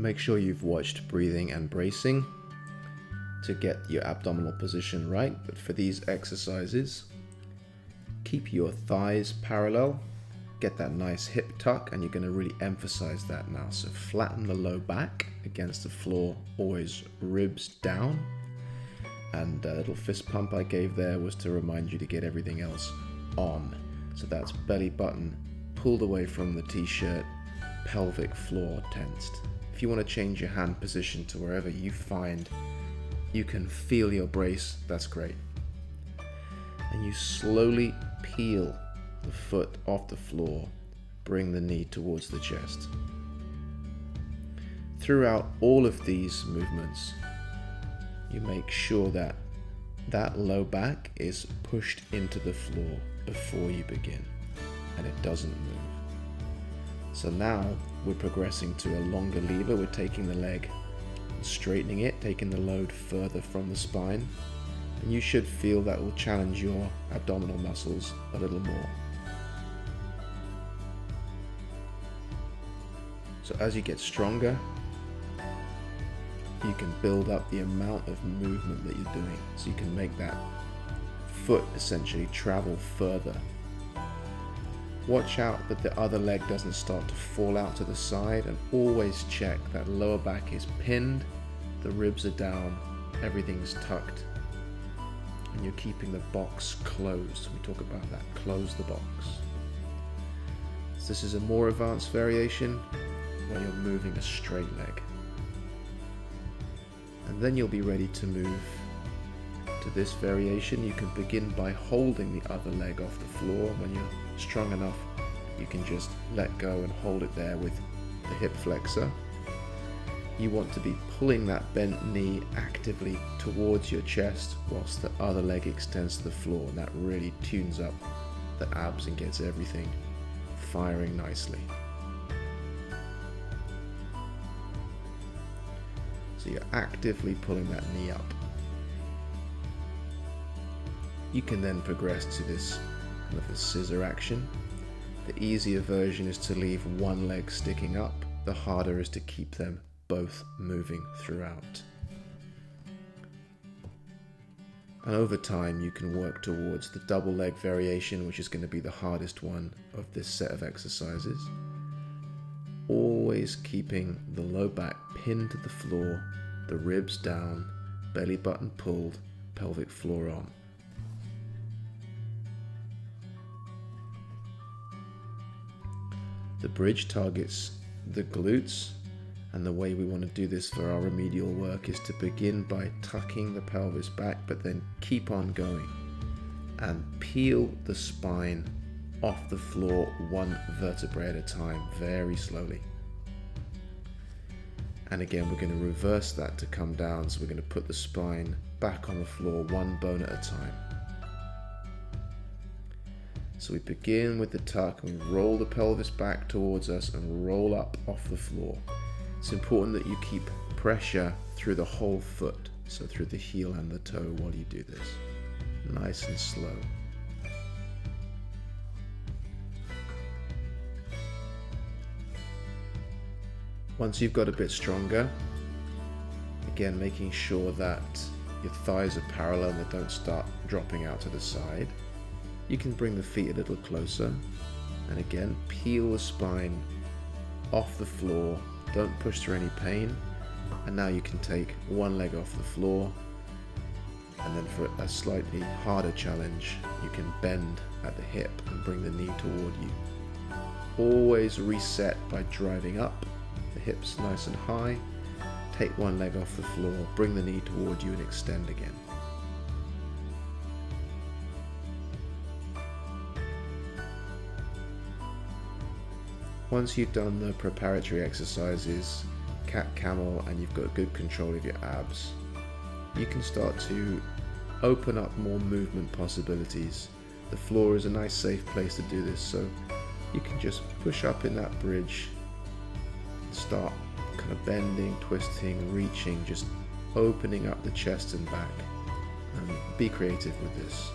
make sure you've watched breathing and bracing to get your abdominal position right. But for these exercises, keep your thighs parallel, get that nice hip tuck, and you're going to really emphasize that now. So flatten the low back against the floor, always ribs down. And a little fist pump I gave there was to remind you to get everything else on. So that's belly button pulled away from the t-shirt, pelvic floor tensed. If you want to change your hand position to wherever you find you can feel your brace, that's great. And you slowly peel the foot off the floor, bring the knee towards the chest. Throughout all of these movements, you make sure that that low back is pushed into the floor before you begin, and it doesn't move. So now we're progressing to a longer lever. We're taking the leg, straightening it, taking the load further from the spine, and you should feel that will challenge your abdominal muscles a little more. So as you get stronger, you can build up the amount of movement that you're doing, so you can make that foot essentially travel further. Watch out that the other leg doesn't start to fall out to the side, and always check that lower back is pinned, the ribs are down, everything's tucked, and you're keeping the box closed. We talk about that, close the box. So this is a more advanced variation where you're moving a straight leg. And then you'll be ready to move to this variation. You can begin by holding the other leg off the floor. When you're strong enough, you can just let go and hold it there with the hip flexor. You want to be pulling that bent knee actively towards your chest whilst the other leg extends to the floor, and that really tunes up the abs and gets everything firing nicely. So you're actively pulling that knee up. You can then progress to this kind of a scissor action. The easier version is to leave one leg sticking up. The harder is to keep them both moving throughout. And over time you can work towards the double leg variation, which is going to be the hardest one of this set of exercises. Always keeping the low back pinned to the floor, the ribs down, belly button pulled, pelvic floor on. The bridge targets the glutes, and the way we want to do this for our remedial work is to begin by tucking the pelvis back, but then keep on going and peel the spine off the floor one vertebrae at a time, very slowly. And again, we're going to reverse that to come down, so we're going to put the spine back on the floor one bone at a time. So we begin with the tuck and we roll the pelvis back towards us and roll up off the floor. It's important that you keep pressure through the whole foot, so through the heel and the toe while you do this. Nice and slow. Once you've got a bit stronger, again making sure that your thighs are parallel and they don't start dropping out to the side, you can bring the feet a little closer and again peel the spine off the floor. Don't push through any pain. And now you can take one leg off the floor, and then for a slightly harder challenge you can bend at the hip and bring the knee toward you. Always reset by driving up, the hips nice and high, take one leg off the floor, bring the knee toward you and extend again. Once you've done the preparatory exercises, cat-camel, and you've got good control of your abs, you can start to open up more movement possibilities. The floor is a nice safe place to do this, so you can just push up in that bridge, start kind of bending, twisting, reaching, just opening up the chest and back, and be creative with this.